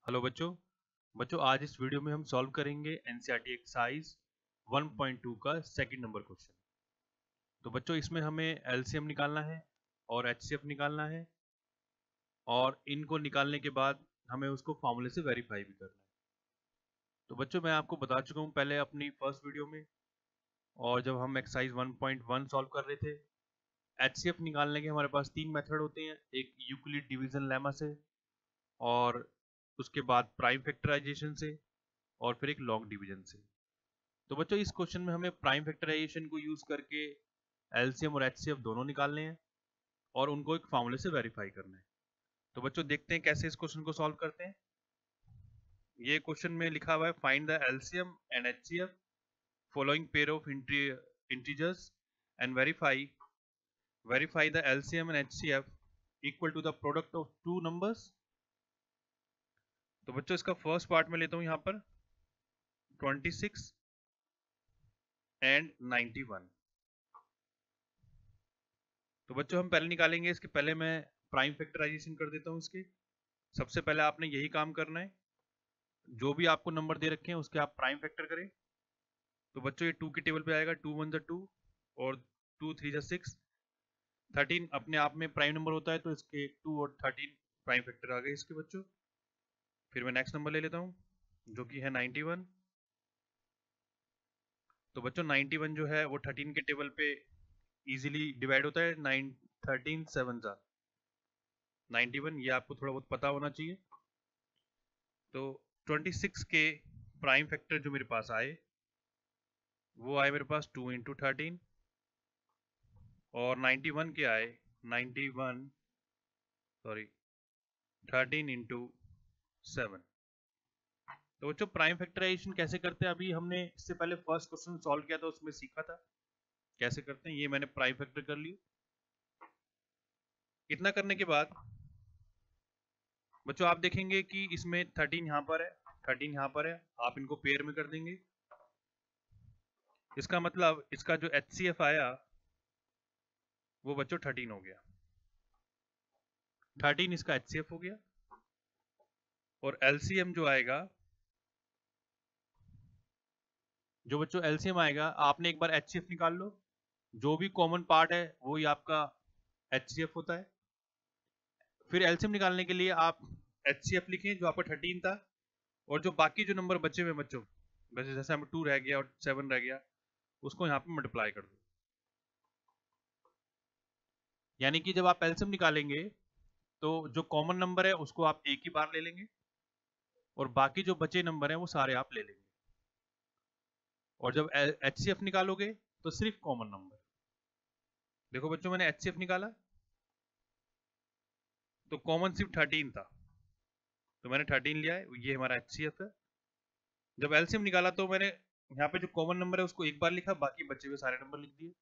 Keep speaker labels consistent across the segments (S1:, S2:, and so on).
S1: Hello बच्चों। आज इस वीडियो में हम सॉल्व करेंगे एनसीईआरटी एक्सरसाइज 1.2 का सेकंड नंबर क्वेश्चन। तो बच्चों इसमें हमें एलसीएम निकालना है और एचसीएफ निकालना है, और इनको निकालने के बाद हमें उसको फॉर्मूले से वेरीफाई भी करना है। तो बच्चों मैं आपको बता चुका हूँ पहले अपनी फर्स्ट वीडियो में, और जब हम एक्सरसाइज 1.1 सॉल्व कर रहे थे, एचसीएफ निकालने के हमारे पास तीन मेथड होते हैं। एक यूक्लिड डिवीजन लेमा से, और उसके बाद प्राइम फैक्टराइजेशन से, और फिर एक लॉन्ग डिवीजन से। तो बच्चों इस क्वेश्चन में हमें प्राइम फैक्टराइजेशन को यूज करके एलसीएम और एचसीएफ दोनों निकालने हैं और उनको एक फॉर्मूले से वेरीफाई करना है। तो बच्चों देखते हैं कैसे इस क्वेश्चन को सॉल्व करते हैं। ये क्वेश्चन में लिखा हुआ है find the LCM and HCF following pair of integers and verify the LCM and HCF equal to the product of two numbers. तो बच्चों इसका फर्स्ट पार्ट में लेता हूं यहां पर 26 एंड 91। तो बच्चों हम पहले निकालेंगे, इसके पहले मैं प्राइम फैक्टराइजेशन कर देता हूं इसके। सबसे पहले आपने यही काम करना है, जो भी आपको नंबर दे रखे हैं उसके आप प्राइम फैक्टर करें। तो बच्चों ये 2 की टेबल पे आएगा, 2 1 जा 2 और 2 3 जा 6। 13 अपने आप में प्राइम नंबर होता है, तो इसके 2 और 13 प्राइम फैक्टर आ गए इसके बच्चों। फिर मैं नेक्स्ट नंबर ले लेता हूँ जो कि है 91। तो बच्चों 91 जो है वो 13 के टेबल पे इजीली डिवाइड होता है। 9 13 7 जा 91, ये आपको थोड़ा बहुत पता होना चाहिए। तो 26 के प्राइम फैक्टर जो मेरे पास आए वो आए मेरे पास 2 इंटू 13, और 91 के आए 13 इंटू 7। तो बच्चों प्राइम फैक्टराइजेशन कैसे करते हैं, अभी हमने इससे पहले फर्स्ट क्वेश्चन सॉल्व किया था उसमें सीखा था कैसे करते हैं। ये मैंने प्राइम फैक्टर कर लिया। इतना करने के बाद बच्चों आप देखेंगे कि इसमें 13 यहाँ पर है, 13 यहाँ पर है, आप इनको पेयर में कर देंगे। इसका मतलब इसका जो एचसीएफ आया वो बच्चों 13 हो गया। 13 इसका एचसीएफ हो गया, और एलसीएम जो आएगा, जो बच्चों एलसीएम आएगा, आपने एक बार एचसीएफ निकाल लो। जो भी कॉमन पार्ट है वो ही आपका एचसीएफ होता है। फिर एलसीएम निकालने के लिए आप एचसीएफ लिखें जो आपका 13 था, और जो बाकी जो नंबर बचे हुए बच्चों, वैसे जैसे हमें 2 रह गया और 7 रह गया, उसको यहाँ पे मल्टीप्लाई कर दो। यानी कि जब आप एलसीएम निकालेंगे तो जो कॉमन नंबर है उसको आप एक ही बार ले लेंगे, और बाकी जो बचे नंबर हैं वो सारे आप ले लेंगे। और जब एचसीएफ निकालोगे तो सिर्फ कॉमन नंबर। देखो बच्चों मैंने एचसीएफ निकाला तो कॉमन सिर्फ 13 था, तो मैंने 13 लिया है, ये हमारा एचसीएफ है। जब एलसीएम निकाला तो मैंने यहाँ पे जो कॉमन नंबर है उसको एक बार लिखा, बाकी बचे हुए सारे नंबर लिख दिए।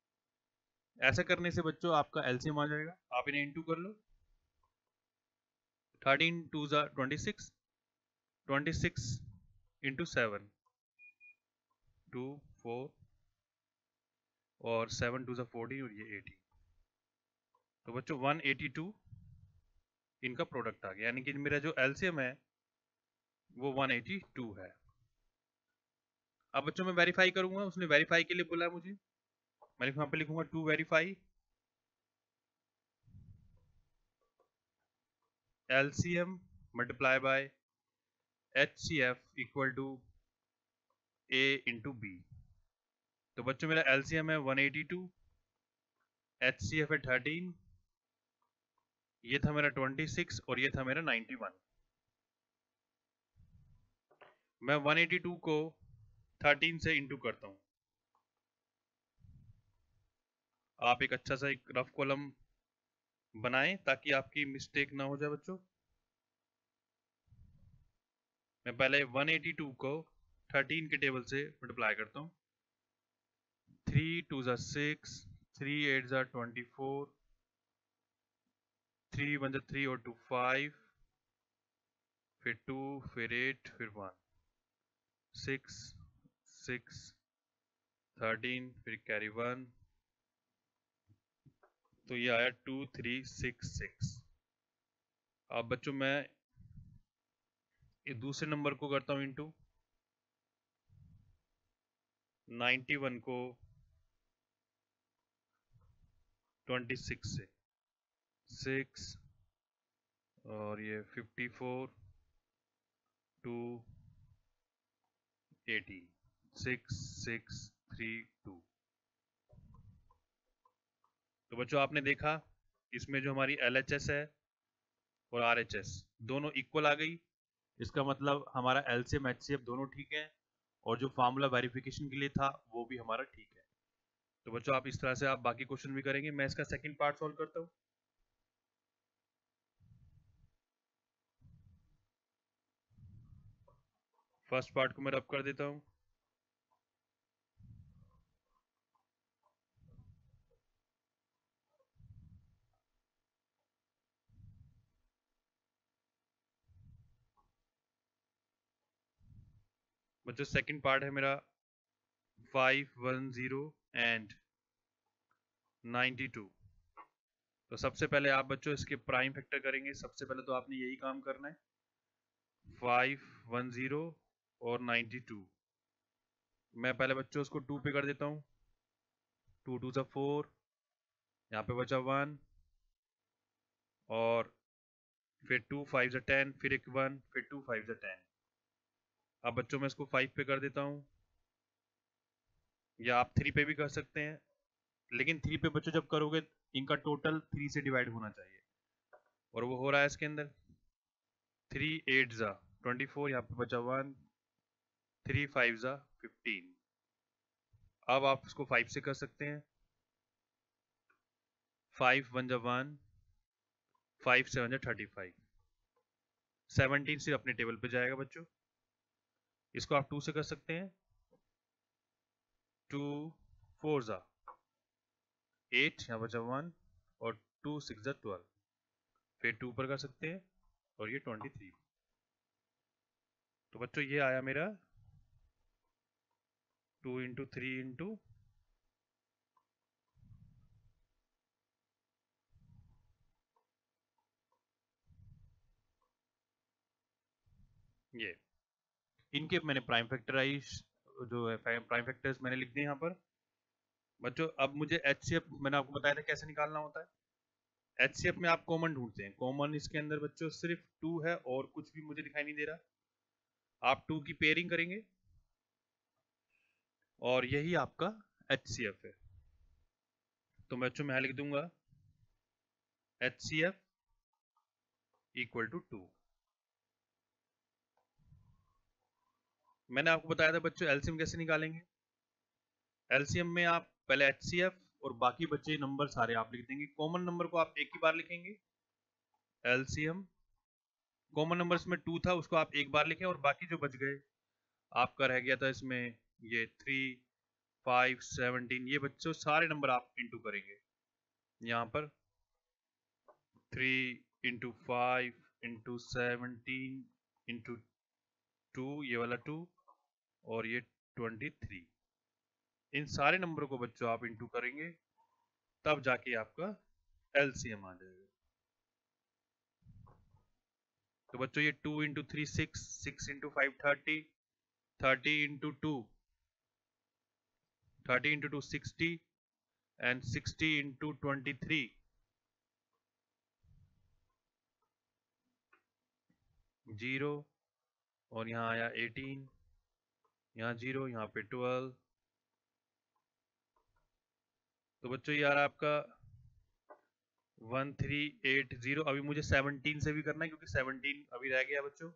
S1: ऐसा करने से बच्चों आपका एलसीएम आ जाएगा। आप इन्हें इनटू कर लो। 13 2 जा 26, 26 इंटू 7 2 4, और 7 2 जा 14, और ये 18। तो बच्चों 182 इनका प्रोडक्ट आ गया, यानी कि मेरा जो एलसीएम है वो 182 है। अब बच्चों मैं वेरीफाई करूंगा, उसने वेरीफाई के लिए बोला मुझे, मैं यहाँ पे लिखूंगा to verify LCM multiply by HCF equal to A into B। तो बच्चों मेरा LCM है 182, HCF है 13, ये था मेरा 26, और ये था मेरा 91। मैं 182 को 13 से इंटू करता हूं। आप एक अच्छा सा एक रफ कॉलम बनाएं ताकि आपकी मिस्टेक ना हो जाए बच्चों। मैं पहले 182 को 13 के टेबल से मल्टीप्लाई करता हूँ। 3 2 जा 6, 3 8 जा 24, 3 1 जा 3 और 2 5, फिर 2, फिर 8, फिर 1, 6 6 13, फिर कैरी 1, तो ये आया 2 3 6 6। अब बच्चों मैं दूसरे नंबर को करता हूँ इंटू 91 को 26 से 6 और ये 54 टू 18 6 6 3 2। तो बच्चों आपने देखा इसमें जो हमारी LHS है और RHS दोनों इक्वल आ गई। इसका मतलब हमारा LCM HCF दोनों ठीक है और जो फार्मूला वेरिफिकेशन के लिए था वो भी हमारा ठीक है। तो बच्चों आप इस तरह से आप बाकी क्वेश्चन भी करेंगे। मैं इसका सेकंड पार्ट सॉल्व करता हूँ। फर्स्ट पार्ट को मैं रब कर देता हूँ। बच्चों सेकंड पार्ट है मेरा 510 एंड 92। तो सबसे पहले आप बच्चों इसके प्राइम फैक्टर करेंगे। सबसे पहले तो आपने यही काम करना है, 510 और 92। मैं पहले बच्चों उसको 2 पे कर देता हूँ। 2 2 सा 4, यहाँ पे बचा 1 और फिर 2 5 सा 10, फिर एक 1, फिर 2 5 सा 10। अब बच्चों मैं इसको 5 पे कर देता हूँ, या आप 3 पे भी कर सकते हैं, लेकिन 3 पे बच्चों जब करोगे इनका टोटल 3 से डिवाइड होना चाहिए और वो हो रहा है इसके अंदर। 3 8 ज़ा 24, यहाँ पे बचा 1, 3 5 ज़ा 15। अब आप इसको 5 से कर सकते हैं। 5 1 ज़ा 1, 5 7 ज़ा 35। 17 से अपने टेबल पे जाएगा बच्चों। इसको आप 2 से कर सकते हैं। 2 4 ज़ा 8, यहाँ बचा 1 और 2 6 ज़ा 12, फिर 2 पर कर सकते हैं और ये 23। तो बच्चों ये आया मेरा 2 इंटू 3 इंटू ये। इनके मैंने प्राइम फैक्टराइज जो है प्राइम फैक्टर्स मैंने लिख दिए यहाँ पर। बच्चों अब मुझे HCF मैंने आपको बताया था कैसे निकालना होता है। HCF में आप कॉमन ढूंढते हैं। कॉमन इसके अंदर बच्चों सिर्फ 2 है और कुछ भी मुझे दिखाई नहीं दे रहा। आप 2 की पेयरिंग करेंगे और यही आपका HCF है। तो बच्चों मैं लिख दूंगा HCF इक्वल टू 2। मैंने आपको बताया था बच्चों LCM कैसे निकालेंगे। LCM में आप पहले HCF और बाकी बचे नंबर सारे आप लिख देंगे। कॉमन नंबर को आप एक ही बार लिखेंगे। LCM कॉमन नंबर्स में 2 था, उसको आप एक बार लिखें और बाकी जो बच गए आपका रह गया था इसमें ये 3 5 17। ये बच्चों सारे नंबर आप इंटू करेंगे। यहाँ पर 3 इंटू 5 इंटू 17 इंटू 2, ये वाला 2 और ये 23। इन सारे नंबर को बच्चों आप इंटू करेंगे तब जाके आपका LCM आ जाएगा। तो बच्चों ये 2 into 3 6, 6 into 5 30, 30 into 2 30 into 2 60 and 60 into 23 0 और यहाँ आया 18, यहाँ 0, यहाँ पे 12। तो बच्चों यार आपका 1380। अभी मुझे 17 से भी करना है क्योंकि 17 अभी रह गया बच्चों।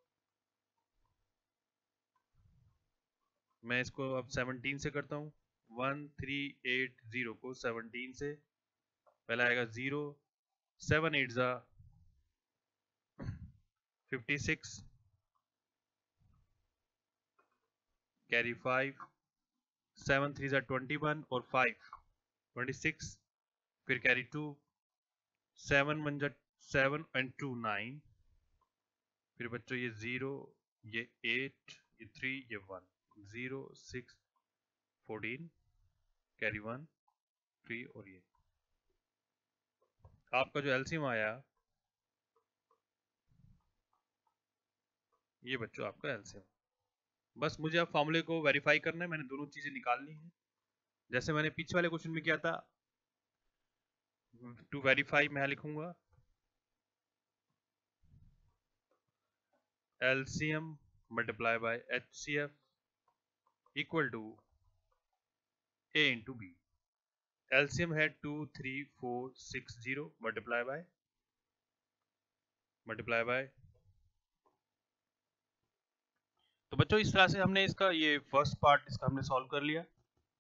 S1: मैं इसको अब 17 से करता हूँ। 1380 को 17 से पहला आएगा 0, 7 8 ज़ा 56, कैरी 5, 7 3 ज़ा 21 और 5 26, फिर कैरी 2, 7 1 ज़ा 7 एंड 2 9, फिर बच्चों ये 0, ये 8, ये 3, ये 1, 0 6 14, कैरी 1 3 और ये आपका जो LCM आया ये बच्चों आपका एलसीएम। बस मुझे अब फॉर्मूले को वेरीफाई करना है, मैंने दोनों चीजें निकालनी है जैसे मैंने पीछे वाले क्वेश्चन में किया था। टू वेरीफाई मैं लिखूंगा LCM multiply by HCF equal to A into B। LCM है 23460 मल्टीप्लाई बाय तो बच्चों इस तरह से हमने इसका ये फर्स्ट पार्ट इसका हमने सॉल्व कर लिया।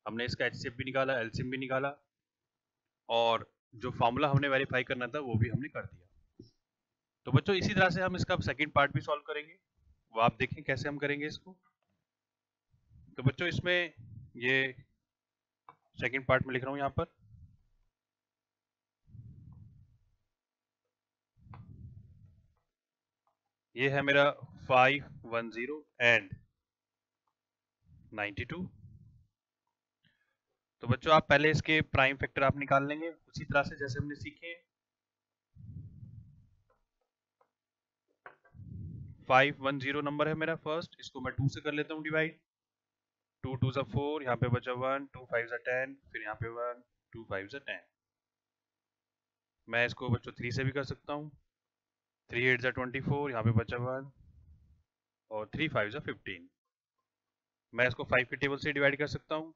S1: हमने इसका HCF भी निकाला, LCM भी निकाला और जो फॉर्मूला हमने वेरीफाई करना था वो भी हमने कर दिया। तो बच्चों इसी तरह से हम इसका सेकंड पार्ट भी सॉल्व करेंगे, वो आप देखें कैसे हम करेंगे इसको। तो बच्चों इसमें ये सेकंड पार्ट में लिख रहा हूं यहां पर। ये है मेरा 510 एंड 92। तो बच्चों आप पहले इसके प्राइम फैक्टर आप निकाल लेंगे उसी तरह से जैसे हमने सीखे। 510 नंबर है मेरा फर्स्ट, इसको मैं 2 से कर लेता हूँ डिवाइड। 2 2 सा 4, यहाँ पे बचा 1, 2 5 सा 10, फिर यहाँ पे 1, 2 5 सा 10। मैं इसको बच्चों 3 से भी कर सकता हूँ। 3 8 सा 24, यहाँ पे बचा 1 और 3 5 सा 15। मैं इसको 5 के टेबल से डिवाइड कर सकता हूँ।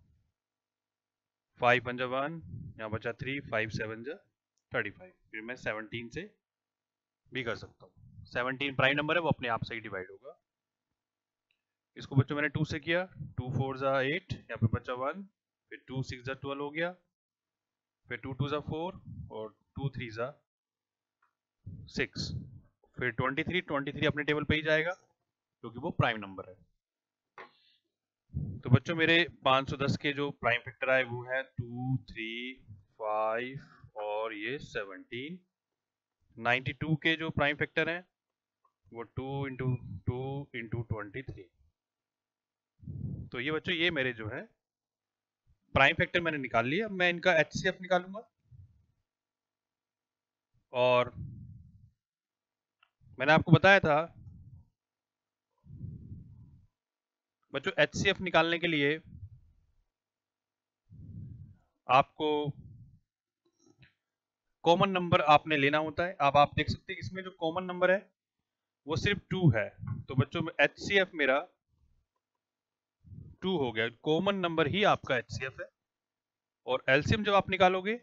S1: 5 1 जा 1, यहाँ बचा 3, 5 7 जा 35। फिर मैं 17 से भी कर सकता हूँ। 17 प्राइम नंबर है, वो अपने आप से ही डिवाइड होगा। इसको बच्चों मैंने 2 से किया। 2 4 जा 8, यहाँ पे बचा 1, फिर 2 6 जा 12 हो गया, फिर 2 2 जा 4 और 2 3 जा 6, फिर 23 अपने टेबल पे ही जाएगा क्योंकि वो प्राइम नंबर है। तो बच्चों मेरे 510 के जो प्राइम फैक्टर आए वो है 2 3 5 और ये 17। 92 के जो प्राइम फैक्टर हैं वो 2 इंटू 2 इंटू 23। तो ये बच्चों ये मेरे जो है प्राइम फैक्टर मैंने निकाल लिया। मैं इनका HCF निकालूंगा और मैंने आपको बताया था बच्चों HCF निकालने के लिए आपको कॉमन नंबर आपने लेना होता है। अब आप देख सकते हैं इसमें जो कॉमन नंबर है वो सिर्फ 2 है। तो बच्चों HCF मेरा 2 हो गया, कॉमन नंबर ही आपका HCF है। और LCM जब आप निकालोगे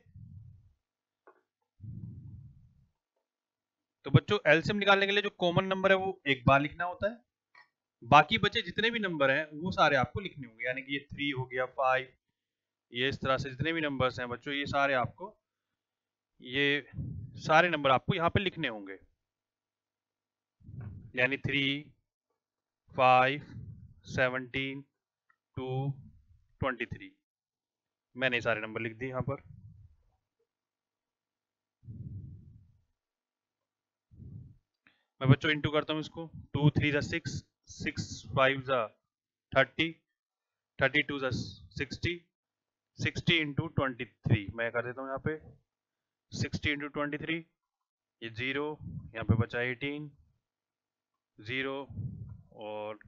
S1: तो बच्चों LCM निकालने के लिए जो कॉमन नंबर है वो एक बार लिखना होता है, बाकी बचे जितने भी नंबर हैं वो सारे आपको लिखने होंगे। यानी कि ये 3 हो गया, 5, ये इस तरह से जितने भी नंबर्स हैं बच्चों ये सारे आपको ये सारे नंबर आपको यहाँ पे लिखने होंगे। यानी 3 5 17 2 23 मैंने ये सारे नंबर लिख दिए यहाँ पर। मैं बच्चों इंटू करता हूँ इसको। 2 3 जा 6, 6 5 जा 30, 32 जा 60, 60 इंटू 23 मैं कर देता हूँ यहाँ पे 60 इंटू 23, ये 0, यहाँ पे बचा 18, 0 और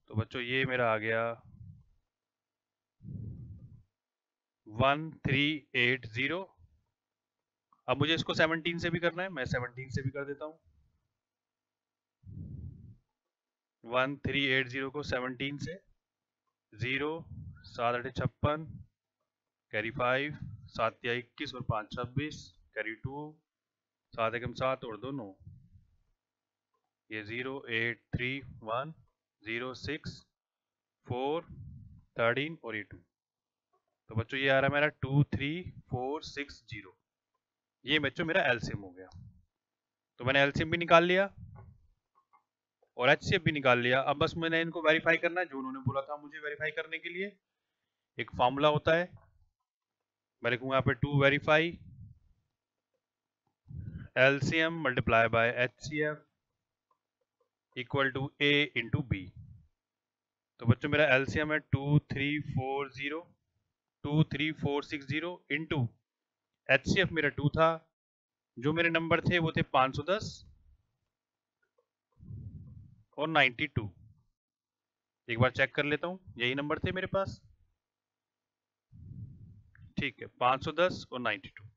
S1: तो बच्चों ये मेरा आ गया 1380। अब मुझे इसको 17 से भी करना है, मैं 17 से भी कर देता हूँ। 1380 को 17 से 0 7 8 56 कैरी 5 7 या 21 और 5 26 कैरी 2 7 एकम 7 और 2 9, ये 0 8 3 1 0 6 4 13 और ये 2। तो बच्चों ये आ रहा है मेरा 2 3 4 6 0। ये बच्चों मेरा LCM हो गया। तो मैंने LCM भी निकाल लिया और HCF भी निकाल लिया। अब बस मैंने इनको वेरीफाई करना है जो उन्होंने बोला था मुझे वेरीफाई करने के लिए। एक फॉर्मूला होता है, मैं लिखूंगा यहाँ पे to verify LCM multiply by HCF equal to A into B। तो बच्चों मेरा LCM है 23460 इंटू HCF मेरा 2 था, जो मेरे नंबर थे वो थे 510 और 92। एक बार चेक कर लेता हूँ, यही नंबर थे मेरे पास। ठीक है, 510 और 92।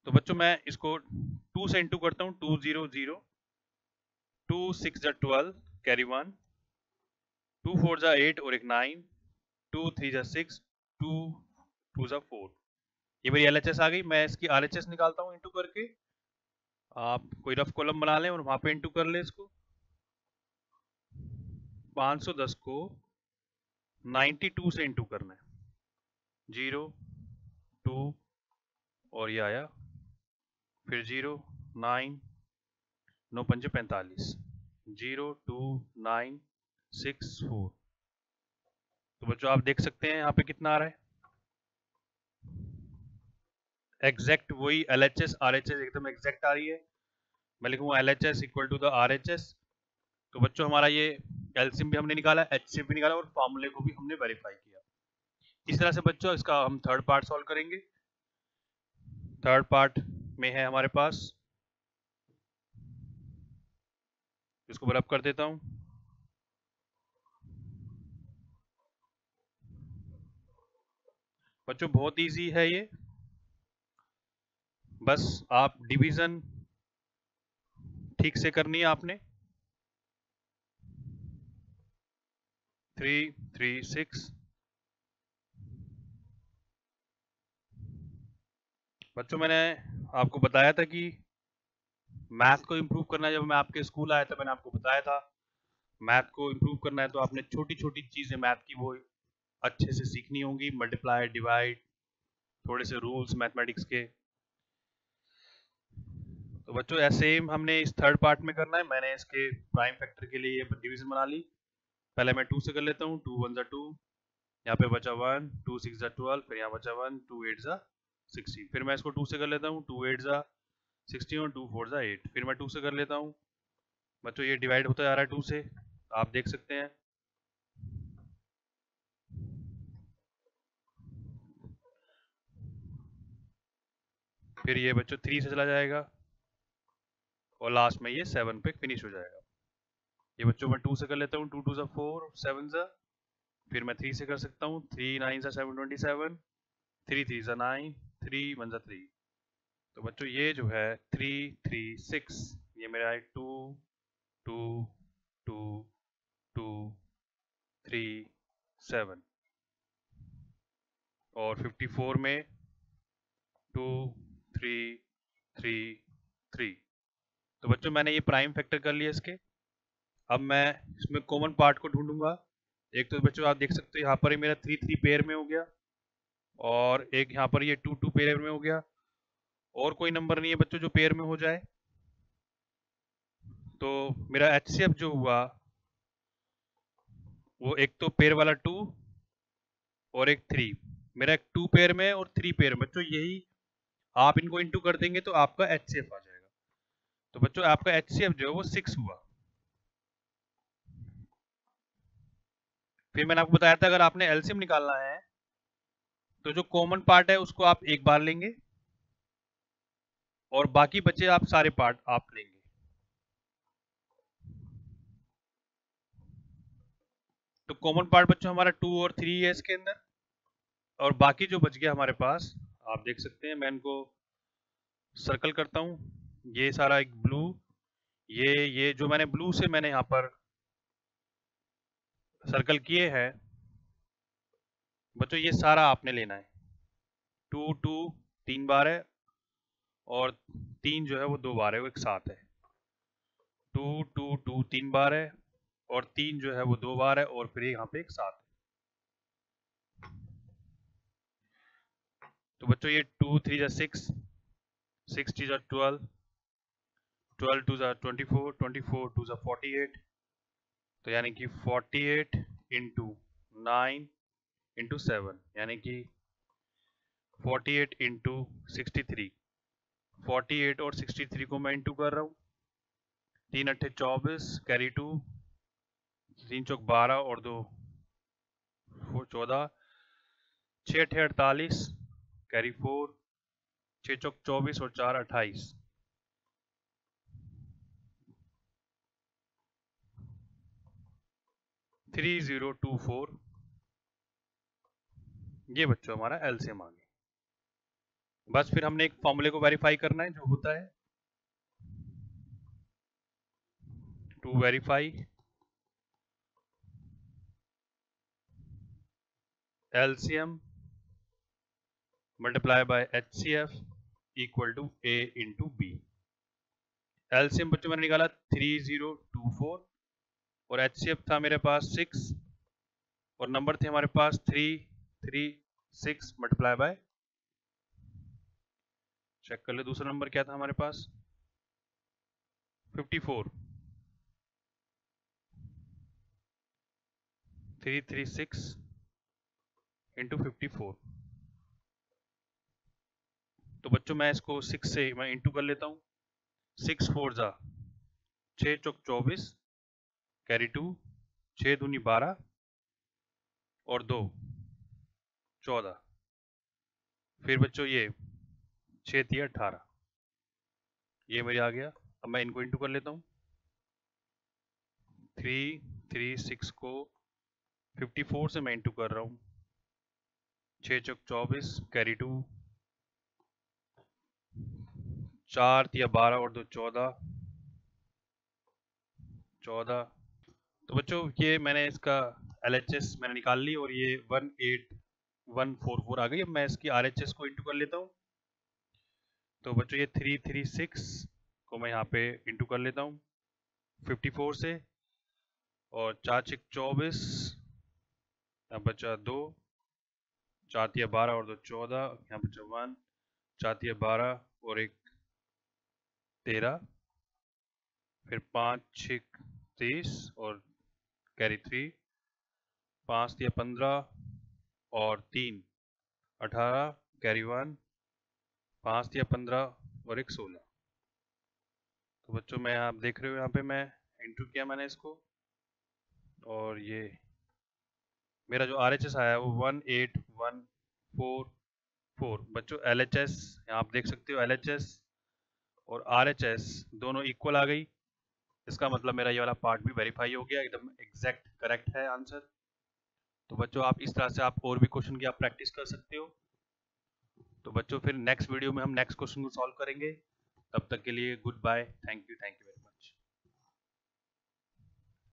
S1: तो बच्चों मैं इसको 2 से इंटू करता हूँ। 200, 2 6 जा 12, कैरी 1, 2 4 जा 8 और एक 9, 2 3 जा 6, 2 2 जा 4। ये मेरी LHS आ गई। मैं इसकी RHS निकालता हूँ इंटू करके। आप कोई रफ कॉलम बना लें और वहां पे इंटू कर लें इसको। 510 को 92 से इंटू करना है। 0 2 और ये आया, फिर 0 9 9 5 45, 0 2 9 6 4। तो बच्चों आप देख सकते हैं यहाँ पे कितना आ रहा है। एग्जैक्ट वही LHS RHS एकदम एग्जैक्ट आ रही है। मैं लिखूंगा LHS equal to the RHS। तो बच्चों हमारा ये एलसीएम भी हमने निकाला, HCF भी निकाला और फॉर्मूले को भी हमने वेरीफाई किया। इस तरह से बच्चों इसका हम थर्ड पार्ट सॉल्व करेंगे। थर्ड पार्ट में है हमारे पास, इसको बराबर कर देता हूं। बच्चों बहुत इजी है ये, बस आप डिवीजन ठीक से करनी है आपने। 3 3 6। बच्चों मैंने आपको बताया था कि मैथ को इम्प्रूव करना है। जब मैं आपके स्कूल आया था मैंने आपको बताया था मैथ को इम्प्रूव करना है तो आपने छोटी छोटी चीजें मैथ की वो अच्छे से सीखनी होंगी। मल्टीप्लाई, डिवाइड, थोड़े से रूल्स मैथमेटिक्स के। तो बच्चों ऐसे हमने इस थर्ड पार्ट में करना है। मैंने इसके प्राइम फैक्टर के लिए डिवीजन बना ली। पहले मैं 2 से कर लेता हूँ। 2 1 2, यहाँ पे बचा 1, 2 6 12, फिर यहाँ बचा 1, 2 8 16। फिर मैं इसको 2 से कर लेता हूँ। 2 8 16 और 2 4 8। फिर मैं 2 से कर लेता हूँ। बच्चों ये डिवाइड होता जा रहा है 2 से, आप देख सकते हैं। फिर ये बच्चों 3 से चला जाएगा और लास्ट में ये 7 पे फिनिश हो जाएगा। ये बच्चों मैं 2 से कर लेता हूँ। 2 2 4, 7 फिर मैं 3 से कर सकता हूँ। 3 9 7 27, 3 3 9, 3 1 3। तो बच्चों ये जो है 3 3 6, ये मेरा है 2 2 2 2 3 7 और 54 में 2 3 3 3। तो बच्चों मैंने ये प्राइम फैक्टर कर लिया इसके। अब मैं इसमें कॉमन पार्ट को ढूंढूंगा। एक तो बच्चों आप देख सकते हो यहाँ पर ही मेरा 3 3 पेयर में हो गया और एक यहाँ पर ये 2 2 पेयर में हो गया। और कोई नंबर नहीं है बच्चों जो पेयर में हो जाए। तो मेरा HCF जो हुआ वो एक तो पेयर वाला 2 और एक 3। मेरा एक 2 पेयर में और 3 पेयर में। बच्चों यही आप इनको इंटू कर देंगे तो आपका HCF आ जाएगा। तो बच्चों आपका HCF जो है वो 6 हुआ। फिर मैंने आपको बताया था अगर आपने एलसीएम निकालना है तो जो कॉमन पार्ट है उसको आप एक बार लेंगे और बाकी बचे आप सारे पार्ट आप लेंगे। तो कॉमन पार्ट बच्चों हमारा 2 और 3 है इसके अंदर और बाकी जो बच गया हमारे पास आप देख सकते हैं। मैं इनको सर्कल करता हूं। ये सारा एक ब्लू, ये जो मैंने ब्लू से मैंने यहाँ पर सर्कल किए हैं बच्चों, ये सारा आपने लेना है। 2 2 3 बार है और 3 जो है वो 2 बार है, वो एक साथ है। 2 2 2 3 बार है और 3 जो है वो 2 बार है और फिर यहाँ पे एक साथ है। तो बच्चों ये 2 3 6, 6 3 12, 12 2 24, 24 2 48। तो यानी कि 48 इंटू 9 इंटू 7 यानी कि 48 इंटू 63। 48 और 63 को मैं इंटू कर रहा हूँ। 3 अट्ठे 24, कैरी 2, 3 चौक 12 और 2 14, 6 अट्ठे 48, कैरी 4, 6 चौक 24 और 4 28। 3024, ये बच्चों हमारा एलसीएम आ गया। बस फिर हमने एक फॉर्मूले को वेरीफाई करना है जो होता है to verify LCM multiply by HCF equal to A into B। LCM बच्चों मैंने निकाला 3024 और HCF था मेरे पास 6 और नंबर थे हमारे पास 336 मल्टीप्लाई बाय, चेक कर ले दूसरा नंबर क्या था हमारे पास 54, 336 इंटू 54। तो बच्चों मैं इसको 6 से मैं इंटू कर लेता हूँ। 6 4 जा 6 चौक 24 कैरी 2, 6 दूनी 12 और 2 14। फिर बच्चों ये 6 3 18, ये मेरे आ गया। अब मैं इनको इंटू कर लेता हूँ। 336 को 54 से मैं इंटू कर रहा हूँ। 6 चौक 24 कैरी 2, 4 3 12 और 2 14। तो बच्चों ये मैंने इसका LHS मैंने निकाल ली और ये 18144 आ गई। अब मैं इसकी RHS को इंटू कर लेता हूँ। तो बच्चों ये 336 को मैं यहाँ पे इंटू कर लेता हूँ 54 से, और 4 6 24, यहाँ बचा 2, 4 3 12 और 2 14, यहाँ बचा 1, 4 3 12 और 1 13, फिर 5 6 30 और कैरी 3, 5 3 15 और 3 18 कैरी 1, 5 3 15 और 1 16। तो बच्चों मैं आप देख रहे हो यहाँ पे मैं इंटू किया मैंने इसको, और ये मेरा जो RHS आया वो 18144। बच्चों LHS यहाँ आप देख सकते हो, LHS और RHS दोनों इक्वल आ गई। इसका मतलब मेरा ये वाला पार्ट भी वेरीफाई हो गया, एकदम एग्जैक्ट करेक्ट है आंसर। तो बच्चों आप इस तरह से आप और भी क्वेश्चन की आप प्रैक्टिस कर सकते हो। तो बच्चों फिर नेक्स्ट वीडियो में हम नेक्स्ट क्वेश्चन को सॉल्व करेंगे। तब तक के लिए goodbye, thank you very much.